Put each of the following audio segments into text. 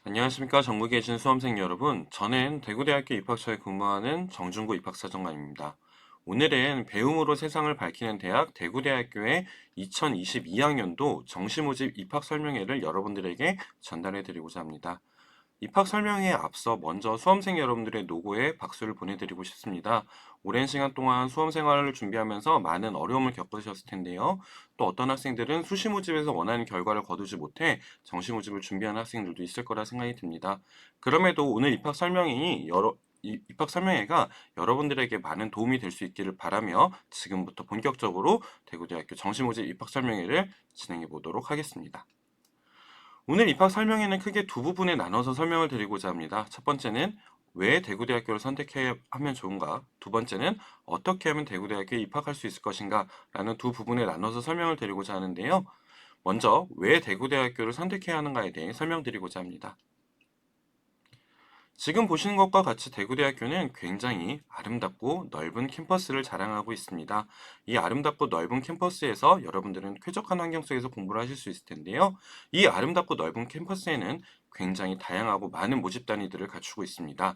안녕하십니까. 전국에 계신 수험생 여러분. 저는 대구대학교 입학처에 근무하는 정중구 입학사정관입니다. 오늘은 배움으로 세상을 밝히는 대학 대구대학교의 2022학년도 정시모집 입학 설명회를 여러분들에게 전달해 드리고자 합니다. 입학 설명회에 앞서 먼저 수험생 여러분들의 노고에 박수를 보내드리고 싶습니다. 오랜 시간 동안 수험 생활을 준비하면서 많은 어려움을 겪으셨을 텐데요. 또 어떤 학생들은 수시 모집에서 원하는 결과를 거두지 못해 정시 모집을 준비하는 학생들도 있을 거라 생각이 듭니다. 그럼에도 오늘 입학 설명회가 여러분들에게 많은 도움이 될 수 있기를 바라며 지금부터 본격적으로 대구대학교 정시 모집 입학 설명회를 진행해 보도록 하겠습니다. 오늘 입학 설명회는 크게 두 부분에 나눠서 설명을 드리고자 합니다. 첫 번째는 왜 대구대학교를 선택해야 하면 좋은가? 두 번째는 어떻게 하면 대구대학교에 입학할 수 있을 것인가? 라는 두 부분에 나눠서 설명을 드리고자 하는데요. 먼저 왜 대구대학교를 선택해야 하는가에 대해 설명드리고자 합니다. 지금 보시는 것과 같이 대구대학교는 굉장히 아름답고 넓은 캠퍼스를 자랑하고 있습니다. 이 아름답고 넓은 캠퍼스에서 여러분들은 쾌적한 환경 속에서 공부를 하실 수 있을 텐데요. 이 아름답고 넓은 캠퍼스에는 굉장히 다양하고 많은 모집 단위들을 갖추고 있습니다.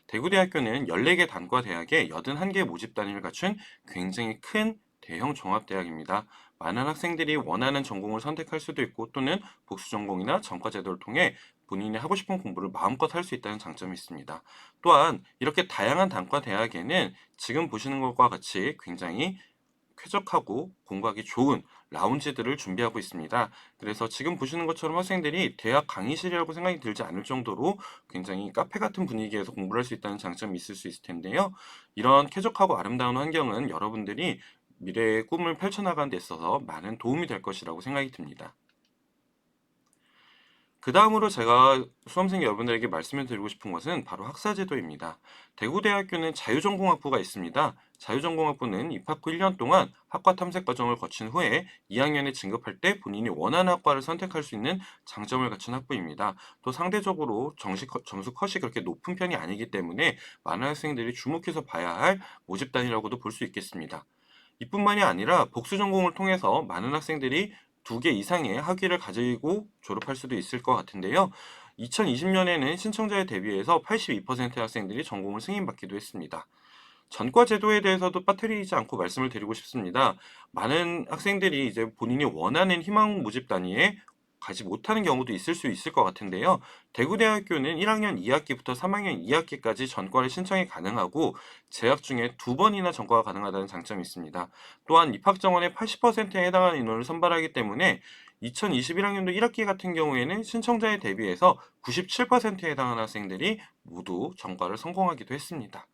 대구대학교는 14개 단과 대학에 81개 모집 단위를 갖춘 굉장히 큰 대형 종합대학입니다. 많은 학생들이 원하는 전공을 선택할 수도 있고 또는 복수 전공이나 전과 제도를 통해 본인이 하고 싶은 공부를 마음껏 할 수 있다는 장점이 있습니다. 또한 이렇게 다양한 단과 대학에는 지금 보시는 것과 같이 굉장히 쾌적하고 공부하기 좋은 라운지들을 준비하고 있습니다. 그래서 지금 보시는 것처럼 학생들이 대학 강의실이라고 생각이 들지 않을 정도로 굉장히 카페 같은 분위기에서 공부를 할 수 있다는 장점이 있을 수 있을 텐데요. 이런 쾌적하고 아름다운 환경은 여러분들이 미래의 꿈을 펼쳐나가는 데 있어서 많은 도움이 될 것이라고 생각이 듭니다. 그 다음으로 제가 수험생 여러분들에게 말씀을 드리고 싶은 것은 바로 학사제도입니다. 대구대학교는 자유전공학부가 있습니다. 자유전공학부는 입학 후 1년 동안 학과 탐색 과정을 거친 후에 2학년에 진급할 때 본인이 원하는 학과를 선택할 수 있는 장점을 갖춘 학부입니다. 또 상대적으로 점수 컷이 그렇게 높은 편이 아니기 때문에 많은 학생들이 주목해서 봐야 할 모집단이라고도 볼 수 있겠습니다. 이뿐만이 아니라 복수 전공을 통해서 많은 학생들이 2개 이상의 학위를 가지고 졸업할 수도 있을 것 같은데요. 2020년에는 신청자에 대비해서 82%의 학생들이 전공을 승인받기도 했습니다. 전과 제도에 대해서도 빠뜨리지 않고 말씀을 드리고 싶습니다. 많은 학생들이 이제 본인이 원하는 희망 모집 단위에 가지 못하는 경우도 있을 수 있을 것 같은데요. 대구대학교는 1학년 2학기부터 3학년 2학기까지 전과를 신청이 가능하고 재학 중에 2번이나 전과가 가능하다는 장점이 있습니다. 또한 입학 정원의 80%에 해당하는 인원을 선발하기 때문에 2021학년도 1학기 같은 경우에는 신청자에 대비해서 97%에 해당하는 학생들이 모두 전과를 성공하기도 했습니다.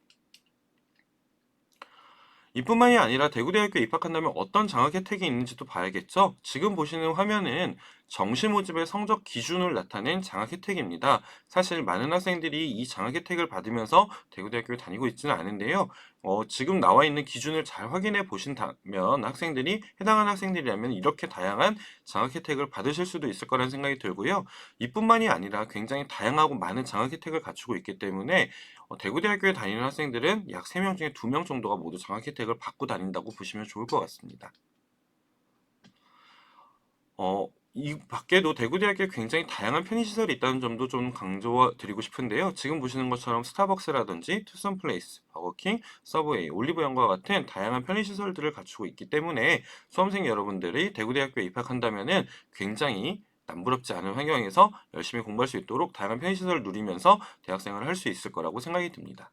이뿐만이 아니라 대구대학교에 입학한다면 어떤 장학 혜택이 있는지도 봐야겠죠? 지금 보시는 화면은 정시 모집의 성적 기준을 나타낸 장학 혜택입니다. 사실 많은 학생들이 이 장학 혜택을 받으면서 대구대학교에 다니고 있지는 않은데요. 지금 나와 있는 기준을 잘 확인해 보신다면 해당하는 학생들이라면 이렇게 다양한 장학 혜택을 받으실 수도 있을 거라는 생각이 들고요. 이뿐만이 아니라 굉장히 다양하고 많은 장학 혜택을 갖추고 있기 때문에 대구대학교에 다니는 학생들은 약 3명 중에 2명 정도가 모두 장학 혜택을 받고 다닌다고 보시면 좋을 것 같습니다. 이 밖에도 대구대학교에 굉장히 다양한 편의시설이 있다는 점도 좀 강조드리고 싶은데요. 지금 보시는 것처럼 스타벅스라든지 투썸플레이스, 버거킹, 서브웨이, 올리브영과 같은 다양한 편의시설들을 갖추고 있기 때문에 수험생 여러분들이 대구대학교에 입학한다면은 굉장히 남부럽지 않은 환경에서 열심히 공부할 수 있도록 다양한 편의시설을 누리면서 대학생활을 할 수 있을 거라고 생각이 듭니다.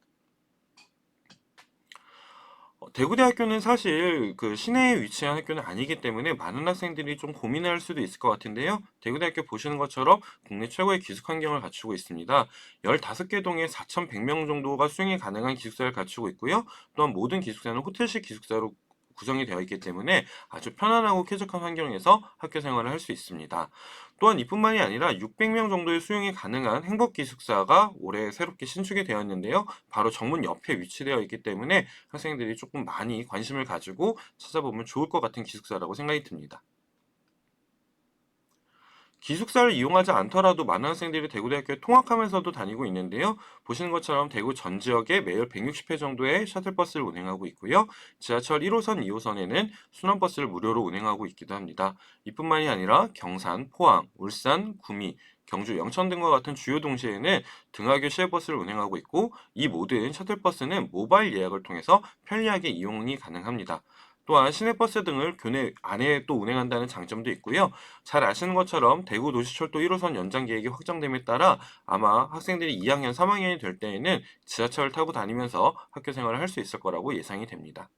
대구대학교는 사실 그 시내에 위치한 학교는 아니기 때문에 많은 학생들이 좀 고민을 할 수도 있을 것 같은데요. 대구대학교 보시는 것처럼 국내 최고의 기숙 환경을 갖추고 있습니다. 15개 동에 4,100명 정도가 수용이 가능한 기숙사를 갖추고 있고요. 또한 모든 기숙사는 호텔식 기숙사로 구성이 되어 있기 때문에 아주 편안하고 쾌적한 환경에서 학교 생활을 할 수 있습니다. 또한 이뿐만이 아니라 600명 정도의 수용이 가능한 행복 기숙사가 올해 새롭게 신축이 되었는데요. 바로 정문 옆에 위치되어 있기 때문에 학생들이 조금 많이 관심을 가지고 찾아보면 좋을 것 같은 기숙사라고 생각이 듭니다. 기숙사를 이용하지 않더라도 많은 학생들이 대구대학교에 통학하면서도 다니고 있는데요. 보시는 것처럼 대구 전 지역에 매일 160회 정도의 셔틀버스를 운행하고 있고요. 지하철 1호선, 2호선에는 순환버스를 무료로 운행하고 있기도 합니다. 이뿐만이 아니라 경산, 포항, 울산, 구미, 경주, 영천 등과 같은 주요 동시에는 등하교 시외버스를 운행하고 있고 이 모든 셔틀버스는 모바일 예약을 통해서 편리하게 이용이 가능합니다. 또한 시내버스 등을 교내 안에 또 운행한다는 장점도 있고요. 잘 아시는 것처럼 대구 도시철도 1호선 연장 계획이 확정됨에 따라 아마 학생들이 2학년, 3학년이 될 때에는 지하철을 타고 다니면서 학교 생활을 할 수 있을 거라고 예상이 됩니다.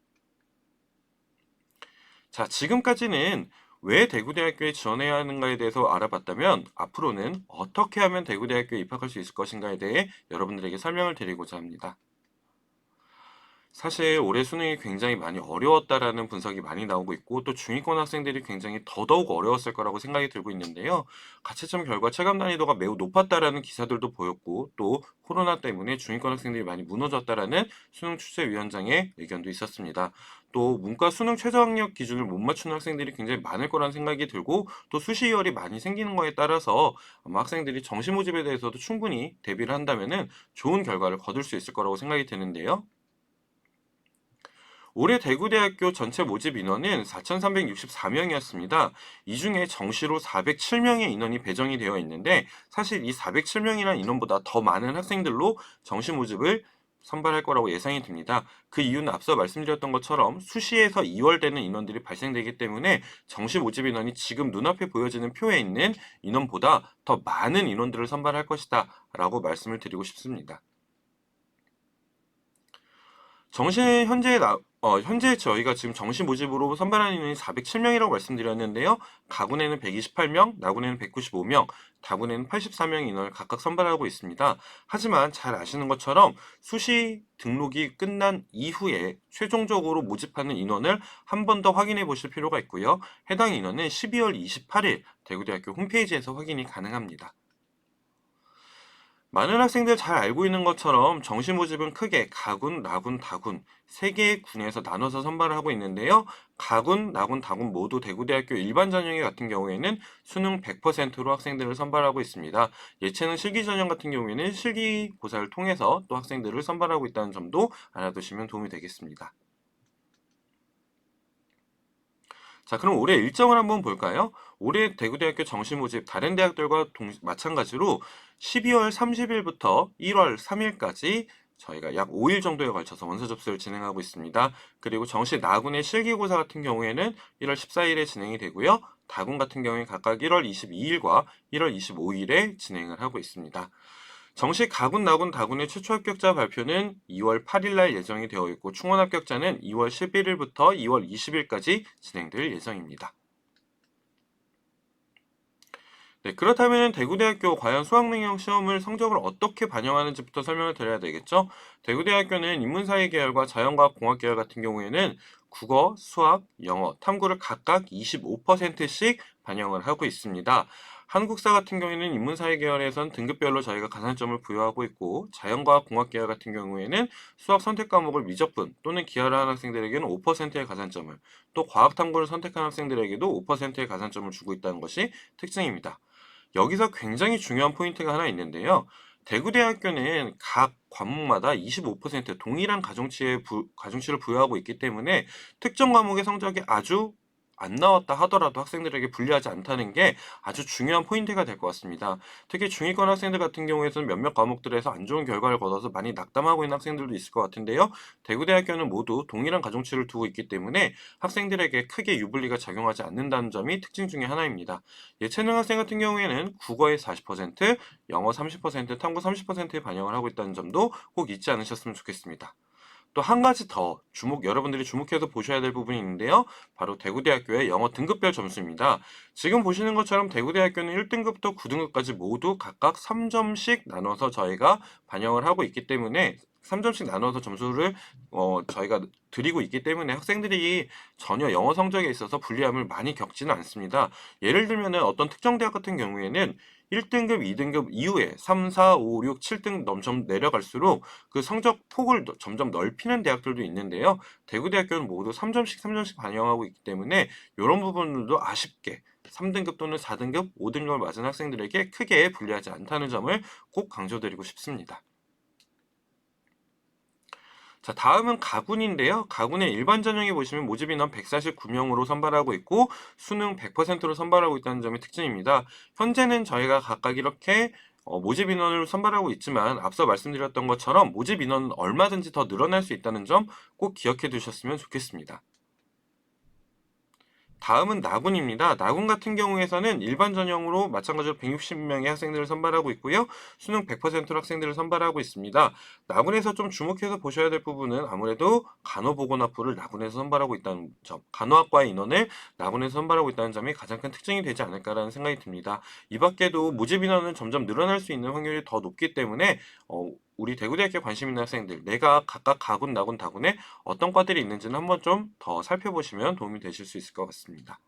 자, 지금까지는 왜 대구대학교에 지원해야 하는가에 대해서 알아봤다면 앞으로는 어떻게 하면 대구대학교에 입학할 수 있을 것인가에 대해 여러분들에게 설명을 드리고자 합니다. 사실 올해 수능이 굉장히 많이 어려웠다라는 분석이 많이 나오고 있고 또 중위권 학생들이 굉장히 더더욱 어려웠을 거라고 생각이 들고 있는데요. 가채점 결과 체감 난이도가 매우 높았다라는 기사들도 보였고 또 코로나 때문에 중위권 학생들이 많이 무너졌다라는 수능 출제위원장의 의견도 있었습니다. 또 문과 수능 최저학력 기준을 못 맞추는 학생들이 굉장히 많을 거라는 생각이 들고 또 수시열이 많이 생기는 거에 따라서 아마 학생들이 정시 모집에 대해서도 충분히 대비를 한다면은 좋은 결과를 거둘 수 있을 거라고 생각이 드는데요. 올해 대구대학교 전체 모집 인원은 4,364명이었습니다. 이 중에 정시로 407명의 인원이 배정이 되어 있는데 사실 이 407명이라는 인원보다 더 많은 학생들로 정시 모집을 선발할 거라고 예상이 됩니다. 그 이유는 앞서 말씀드렸던 것처럼 수시에서 2월되는 인원들이 발생되기 때문에 정시 모집 인원이 지금 눈앞에 보여지는 표에 있는 인원보다 더 많은 인원들을 선발할 것이다 라고 말씀을 드리고 싶습니다. 현재 저희가 지금 정시 모집으로 선발한 인원이 407명이라고 말씀드렸는데요. 가군에는 128명, 나군에는 195명, 다군에는 84명 인원을 각각 선발하고 있습니다. 하지만 잘 아시는 것처럼 수시 등록이 끝난 이후에 최종적으로 모집하는 인원을 한 번 더 확인해 보실 필요가 있고요. 해당 인원은 12월 28일 대구대학교 홈페이지에서 확인이 가능합니다. 많은 학생들 잘 알고 있는 것처럼 정시 모집은 크게 가군, 나군, 다군 세 개의 군에서 나눠서 선발을 하고 있는데요. 가군, 나군, 다군 모두 대구대학교 일반 전형의 같은 경우에는 수능 100%로 학생들을 선발하고 있습니다. 예체능 실기 전형 같은 경우에는 실기고사를 통해서 또 학생들을 선발하고 있다는 점도 알아두시면 도움이 되겠습니다. 자, 그럼 올해 일정을 한번 볼까요? 올해 대구대학교 정시 모집 다른 대학들과 마찬가지로 12월 30일부터 1월 3일까지 저희가 약 5일 정도에 걸쳐서 원서 접수를 진행하고 있습니다. 그리고 정시 나군의 실기고사 같은 경우에는 1월 14일에 진행이 되고요. 다군 같은 경우에 각각 1월 22일과 1월 25일에 진행을 하고 있습니다. 정시 가군, 나군, 다군의 최초 합격자 발표는 2월 8일 날 예정이 되어 있고 충원 합격자는 2월 11일부터 2월 20일까지 진행될 예정입니다. 네, 그렇다면 대구대학교 과연 수학능력 시험을 성적을 어떻게 반영하는지부터 설명을 드려야 되겠죠? 대구대학교는 인문사회 계열과 자연과학 공학 계열 같은 경우에는 국어, 수학, 영어, 탐구를 각각 25%씩 반영을 하고 있습니다. 한국사 같은 경우에는 인문사회 계열에선 등급별로 저희가 가산점을 부여하고 있고 자연과학 공학 계열 같은 경우에는 수학 선택 과목을 미적분 또는 기하를 한 학생들에게는 5%의 가산점을 또 과학 탐구를 선택한 학생들에게도 5%의 가산점을 주고 있다는 것이 특징입니다. 여기서 굉장히 중요한 포인트가 하나 있는데요. 대구대학교는 각 과목마다 25% 동일한 가중치를 부여하고 있기 때문에 특정 과목의 성적이 아주 안 나왔다 하더라도 학생들에게 불리하지 않다는 게 아주 중요한 포인트가 될 것 같습니다. 특히 중위권 학생들 같은 경우에는 몇몇 과목들에서 안 좋은 결과를 거둬서 많이 낙담하고 있는 학생들도 있을 것 같은데요. 대구대학교는 모두 동일한 가중치를 두고 있기 때문에 학생들에게 크게 유불리가 작용하지 않는다는 점이 특징 중에 하나입니다. 예체능 학생 같은 경우에는 국어의 40%, 영어 30%, 탐구 30%에 반영을 하고 있다는 점도 꼭 잊지 않으셨으면 좋겠습니다. 또 한 가지 더 여러분들이 주목해서 보셔야 될 부분이 있는데요. 바로 대구대학교의 영어 등급별 점수입니다. 지금 보시는 것처럼 대구대학교는 1등급부터 9등급까지 모두 각각 3점씩 나눠서 저희가 반영을 하고 있기 때문에 3점씩 나눠서 점수를 저희가 드리고 있기 때문에 학생들이 전혀 영어 성적에 있어서 불리함을 많이 겪지는 않습니다. 예를 들면 어떤 특정 대학 같은 경우에는 1등급, 2등급 이후에 3, 4, 5, 6, 7등 점점 내려갈수록 그 성적 폭을 점점 넓히는 대학들도 있는데요. 대구대학교는 모두 3점씩 반영하고 있기 때문에 이런 부분들도 아쉽게 3등급 또는 4등급, 5등급을 맞은 학생들에게 크게 불리하지 않다는 점을 꼭 강조드리고 싶습니다. 자, 다음은 가군인데요. 가군의 일반 전형에 보시면 모집 인원 149명으로 선발하고 있고 수능 100%로 선발하고 있다는 점이 특징입니다. 현재는 저희가 각각 이렇게 모집 인원을 선발하고 있지만 앞서 말씀드렸던 것처럼 모집 인원은 얼마든지 더 늘어날 수 있다는 점 꼭 기억해 두셨으면 좋겠습니다. 다음은 나군입니다. 나군 같은 경우에서는 일반 전형으로 마찬가지로 160명의 학생들을 선발하고 있고요. 수능 100%로 학생들을 선발하고 있습니다. 나군에서 좀 주목해서 보셔야 될 부분은 아무래도 간호보건학부를 나군에서 선발하고 있다는 점, 간호학과의 인원을 나군에서 선발하고 있다는 점이 가장 큰 특징이 되지 않을까라는 생각이 듭니다. 이 밖에도 모집 인원은 점점 늘어날 수 있는 확률이 더 높기 때문에 우리 대구대학교에 관심 있는 학생들, 내가 각각 가군, 나군, 다군에 어떤 과들이 있는지는 한번 좀 더 살펴보시면 도움이 되실 수 있을 것 같습니다.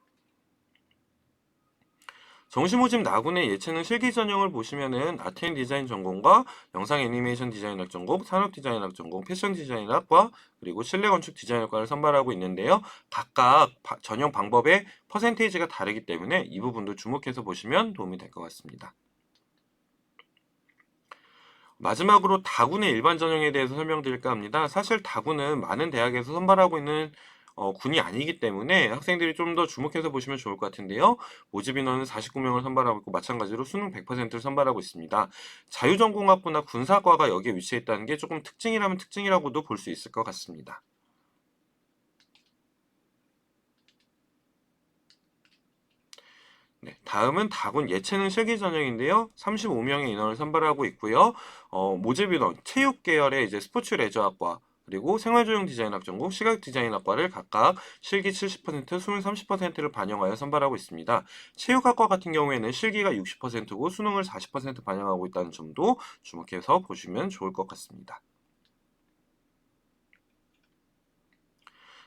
정시모집 나군의 예체능 실기 전형을 보시면은 아트 앤 디자인 전공과 영상 애니메이션 디자인학 전공, 산업 디자인학 전공, 패션 디자인학과 그리고 실내 건축 디자인학과를 선발하고 있는데요. 각각 전형 방법의 퍼센테이지가 다르기 때문에 이 부분도 주목해서 보시면 도움이 될 것 같습니다. 마지막으로 다군의 일반 전형에 대해서 설명드릴까 합니다. 사실 다군은 많은 대학에서 선발하고 있는 군이 아니기 때문에 학생들이 좀 더 주목해서 보시면 좋을 것 같은데요. 모집 인원은 49명을 선발하고 있고 마찬가지로 수능 100%를 선발하고 있습니다. 자유전공학부나 군사과가 여기에 위치해 있다는 게 조금 특징이라면 특징이라고도 볼 수 있을 것 같습니다. 네, 다음은 다군 예체능 실기 전형인데요. 35명의 인원을 선발하고 있고요. 모집 인원, 체육 계열의 이제 스포츠 레저학과, 그리고 생활조형 디자인학 전공, 시각 디자인학과를 각각 실기 70%, 수능 30%를 반영하여 선발하고 있습니다. 체육학과 같은 경우에는 실기가 60%고 수능을 40% 반영하고 있다는 점도 주목해서 보시면 좋을 것 같습니다.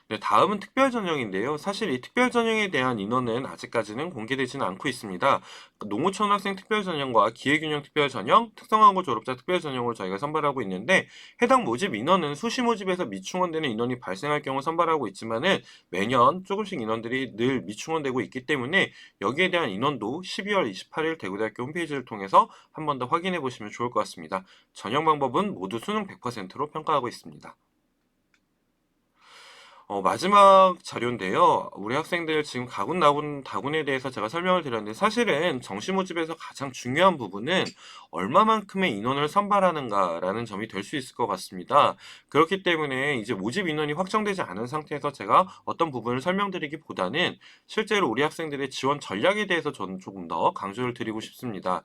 네, 다음은 특별 전형인데요. 사실 이 특별 전형에 대한 인원은 아직까지는 공개되지는 않고 있습니다. 농어촌 학생 특별 전형과 기회균형 특별 전형, 특성화고 졸업자 특별 전형으로 저희가 선발하고 있는데 해당 모집 인원은 수시 모집에서 미충원되는 인원이 발생할 경우 선발하고 있지만은 매년 조금씩 인원들이 늘 미충원되고 있기 때문에 여기에 대한 인원도 12월 28일 대구대학교 홈페이지를 통해서 한 번 더 확인해 보시면 좋을 것 같습니다. 전형 방법은 모두 수능 100%로 평가하고 있습니다. 마지막 자료인데요. 우리 학생들 지금 가군, 나군, 다군에 대해서 제가 설명을 드렸는데 사실은 정시 모집에서 가장 중요한 부분은 얼마만큼의 인원을 선발하는가라는 점이 될 수 있을 것 같습니다. 그렇기 때문에 이제 모집 인원이 확정되지 않은 상태에서 제가 어떤 부분을 설명드리기보다는 실제로 우리 학생들의 지원 전략에 대해서 저는 조금 더 강조를 드리고 싶습니다.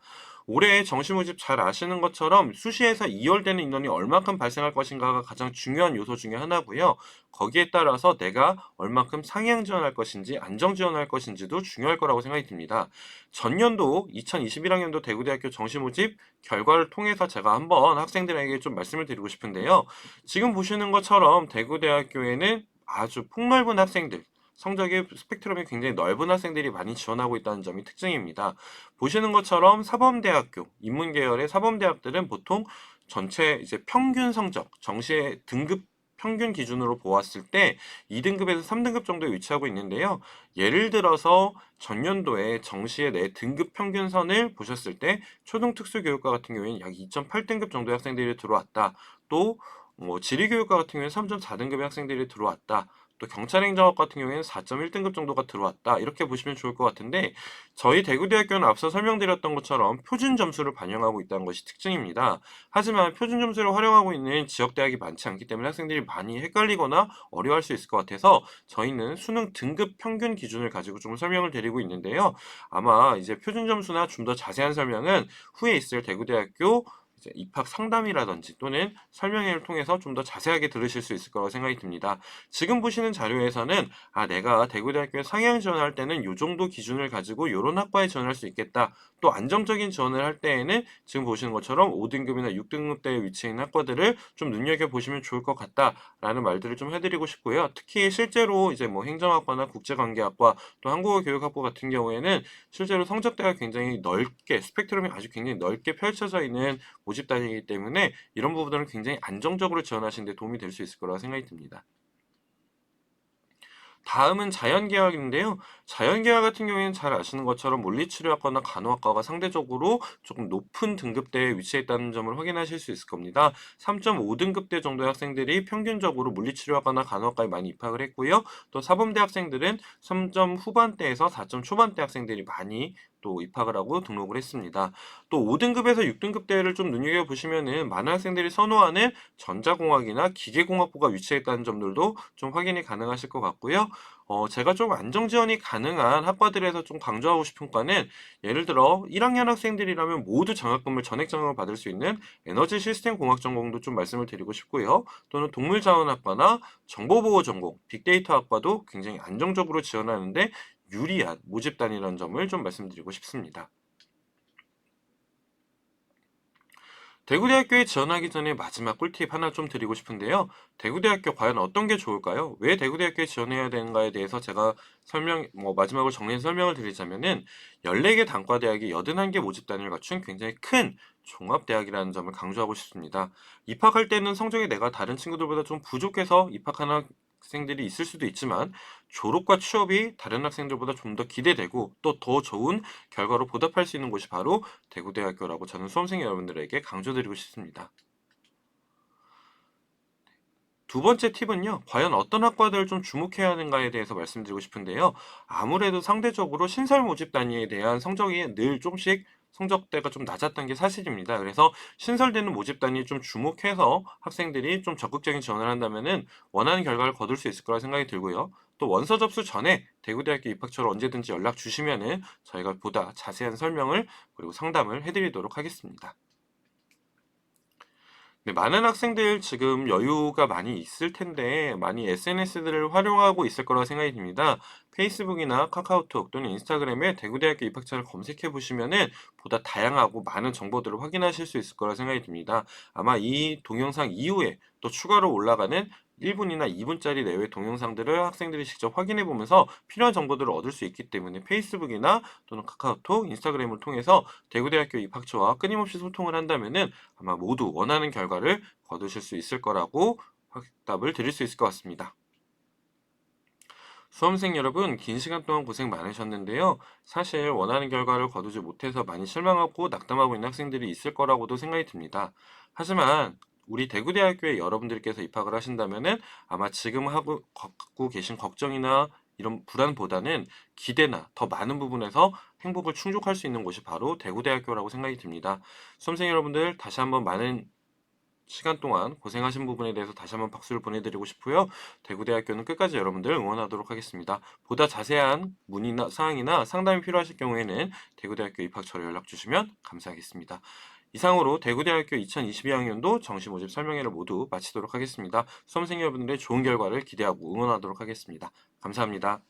올해 정시 모집 잘 아시는 것처럼 수시에서 이월되는 인원이 얼마큼 발생할 것인가가 가장 중요한 요소 중에 하나고요. 거기에 따라서 내가 얼만큼 상향 지원할 것인지 안정 지원할 것인지도 중요할 거라고 생각이 듭니다. 전년도 2021학년도 대구대학교 정시 모집 결과를 통해서 제가 한번 학생들에게 좀 말씀을 드리고 싶은데요. 지금 보시는 것처럼 대구대학교에는 아주 폭넓은 학생들, 성적의 스펙트럼이 굉장히 넓은 학생들이 많이 지원하고 있다는 점이 특징입니다. 보시는 것처럼 사범대학교, 인문계열의 사범대학들은 보통 전체 이제 평균 성적, 정시의 등급 평균 기준으로 보았을 때 2등급에서 3등급 정도에 위치하고 있는데요. 예를 들어서 전년도에 정시의 내 등급 평균선을 보셨을 때 초등특수교육과 같은 경우에는 약 2.8등급 정도의 학생들이 들어왔다. 또 지리교육과 같은 경우에는 3.4등급의 학생들이 들어왔다. 또 경찰행정학 같은 경우에는 4.1등급 정도가 들어왔다. 이렇게 보시면 좋을 것 같은데 저희 대구대학교는 앞서 설명드렸던 것처럼 표준 점수를 반영하고 있다는 것이 특징입니다. 하지만 표준 점수를 활용하고 있는 지역대학이 많지 않기 때문에 학생들이 많이 헷갈리거나 어려워할 수 있을 것 같아서 저희는 수능 등급 평균 기준을 가지고 좀 설명을 드리고 있는데요. 아마 이제 표준 점수나 좀 더 자세한 설명은 후에 있을 대구대학교 이제 입학 상담이라든지 또는 설명회를 통해서 좀 더 자세하게 들으실 수 있을 거라고 생각이 듭니다. 지금 보시는 자료에서는 내가 대구대학교에 상향 지원할 때는 이 정도 기준을 가지고 이런 학과에 지원할 수 있겠다. 또 안정적인 지원을 할 때에는 지금 보시는 것처럼 5등급이나 6등급대에 위치해 있는 학과들을 좀 눈여겨보시면 좋을 것 같다라는 말들을 좀 해드리고 싶고요. 특히 실제로 이제 뭐 행정학과나 국제관계학과 또 한국어교육학부 같은 경우에는 실제로 성적대가 굉장히 넓게 스펙트럼이 아주 굉장히 넓게 펼쳐져 있는 모집단이기 때문에 이런 부분들은 굉장히 안정적으로 지원하시는 데 도움이 될 수 있을 거라고 생각이 듭니다. 다음은 자연계열인데요. 자연계열 같은 경우에는 잘 아시는 것처럼 물리치료학과나 간호학과가 상대적으로 조금 높은 등급대에 위치해 있다는 점을 확인하실 수 있을 겁니다. 3.5등급대 정도의 학생들이 평균적으로 물리치료학과나 간호학과에 많이 입학을 했고요. 또 사범대 학생들은 3점 후반대에서 4점 초반대 학생들이 많이 또 입학을 하고 등록을 했습니다. 또 5등급에서 6등급대를 좀 눈여겨보시면은 많은 학생들이 선호하는 전자공학이나 기계공학부가 위치해 있다는 점들도 좀 확인이 가능하실 것 같고요. 제가 좀 안정 지원이 가능한 학과들에서 좀 강조하고 싶은 과는 예를 들어 1학년 학생들이라면 모두 장학금을 전액 장학을 받을 수 있는 에너지 시스템 공학 전공도 좀 말씀을 드리고 싶고요. 또는 동물자원학과나 정보보호 전공, 빅데이터 학과도 굉장히 안정적으로 지원하는데 유리한 모집단이라는 점을 좀 말씀드리고 싶습니다. 대구대학교에 지원하기 전에 마지막 꿀팁 하나 좀 드리고 싶은데요. 대구대학교 과연 어떤 게 좋을까요? 왜 대구대학교에 지원해야 되는가에 대해서 제가 마지막으로 정리해서 설명을 드리자면은 14개 단과대학이 81개 모집단을 갖춘 굉장히 큰 종합대학이라는 점을 강조하고 싶습니다. 입학할 때는 성적이 내가 다른 친구들보다 좀 부족해서 입학하는 학생들이 있을 수도 있지만 졸업과 취업이 다른 학생들보다 좀 더 기대되고 또 더 좋은 결과로 보답할 수 있는 곳이 바로 대구대학교라고 저는 수험생 여러분들에게 강조드리고 싶습니다. 두 번째 팁은요, 과연 어떤 학과들을 좀 주목해야 하는가에 대해서 말씀드리고 싶은데요. 아무래도 상대적으로 신설 모집 단위에 대한 성적이 늘 좀씩 성적대가 좀 낮았던 게 사실입니다. 그래서 신설되는 모집 단위에 좀 주목해서 학생들이 좀 적극적인 지원을 한다면은 원하는 결과를 거둘 수 있을 거라 생각이 들고요. 또 원서 접수 전에 대구대학교 입학처를 언제든지 연락 주시면은 저희가 보다 자세한 설명을 그리고 상담을 해드리도록 하겠습니다. 네, 많은 학생들 지금 여유가 많이 있을 텐데 많이 SNS들을 활용하고 있을 거라 생각이 듭니다. 페이스북이나 카카오톡 또는 인스타그램에 대구대학교 입학처를 검색해 보시면은 보다 다양하고 많은 정보들을 확인하실 수 있을 거라 생각이 듭니다. 아마 이 동영상 이후에 또 추가로 올라가는 1분이나 2분짜리 내외 동영상들을 학생들이 직접 확인해 보면서 필요한 정보들을 얻을 수 있기 때문에 페이스북이나 또는 카카오톡, 인스타그램을 통해서 대구대학교 입학처와 끊임없이 소통을 한다면은 아마 모두 원하는 결과를 거두실 수 있을 거라고 확답을 드릴 수 있을 것 같습니다. 수험생 여러분, 긴 시간 동안 고생 많으셨는데요. 사실 원하는 결과를 거두지 못해서 많이 실망하고 낙담하고 있는 학생들이 있을 거라고도 생각이 듭니다. 하지만 우리 대구대학교에 여러분들께서 입학을 하신다면은 아마 지금 갖고 계신 걱정이나 이런 불안보다는 기대나 더 많은 부분에서 행복을 충족할 수 있는 곳이 바로 대구대학교라고 생각이 듭니다. 수험생 여러분들 다시 한번 많은 시간 동안 고생하신 부분에 대해서 다시 한번 박수를 보내드리고 싶고요. 대구대학교는 끝까지 여러분들 응원하도록 하겠습니다. 보다 자세한 문의나 사항이나 상담이 필요하실 경우에는 대구대학교 입학처로 연락 주시면 감사하겠습니다. 이상으로 대구대학교 2022학년도 정시 모집 설명회를 모두 마치도록 하겠습니다. 수험생 여러분들의 좋은 결과를 기대하고 응원하도록 하겠습니다. 감사합니다.